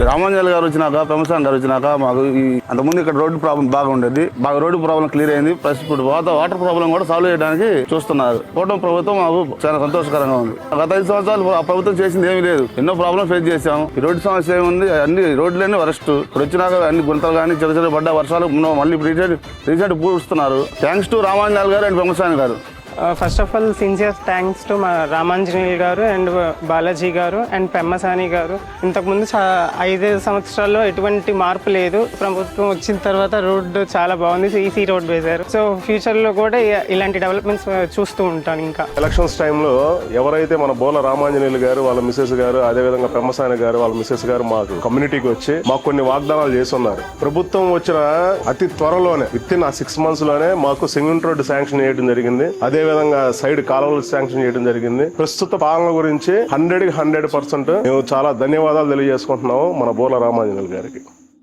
రామాంజల్ గారు వచ్చినాక పెమసాన్ గారు వచ్చినాక మాకు అంతకుముందు ఇక్కడ రోడ్డు ప్రాబ్లం బాగా ఉండేది. బాగా రోడ్డు ప్రాబ్లం క్లియర్ అయింది. ప్లస్ ఇప్పుడు వాటర్ ప్రాబ్లం కూడా సాల్వ్ చేయడానికి చూస్తున్నారు. కూటమి ప్రభుత్వం మాకు చాలా సంతోషకరంగా ఉంది. గత 5 సంవత్సరాలు ఆ ప్రభుత్వం చేసింది ఏమీ లేదు. ఎన్నో ప్రాబ్లం ఫేస్ చేశాము. ఈ రోడ్డు సమస్య ఏముంది, అన్ని రోడ్లన్నీ వరస్ట్. ఇప్పుడు వచ్చినాక అన్ని గుంతలు కానీ చిన్న చిన్న పడ్డ వర్షాలు మళ్ళీ రీసెంట్ పూడుస్తున్నారు. థ్యాంక్స్ టు రామాంజల్ గారు అండ్ పెమసాన్ గారు. First of all sincere thanks to మా రామాంజనేయులు గారు అండ్ బాలాజీ గారు అండ్ పెమ్మసాని గారు. ఇంతకుముందు 5 సంవత్సరాల్లో ఎటువంటి మార్పు లేదు. ప్రభుత్వం వచ్చిన తర్వాత రోడ్డు చాలా బాగుంది. ఈసీ రోడ్ వేశారు. సో ఫ్యూచర్లో కూడా ఇలాంటి డెవలప్మెంట్స్ చూస్తూ ఉంటాను. ఇంకా ఎలక్షన్స్ టైంలో ఎవరైతే మన బోల రామాంజనేయులు గారు వాళ్ళ మిసెస్ గారు, అదేవిధంగా పెమ్మసాని గారు వాళ్ళ మిసెస్ గారు మాకు కమ్యూనిటీకి వచ్చి మాకు కొన్ని వాగ్దానాలు చేస్తున్నారు. ప్రభుత్వం వచ్చిన అతి త్వరలోనే విత్-ఇన్ 6 months లోనే మాకు సిమెంట్ రోడ్డు శాంక్షన్ చేయడం జరిగింది. అదే విధంగా సైడ్ కాలువలు శాంక్షన్ చేయడం జరిగింది. ప్రస్తుత పాలన గురించి 100% మేము చాలా ధన్యవాదాలు తెలియజేసుకుంటున్నాము మన బోర్ల రామాంజనేయులు గారికి.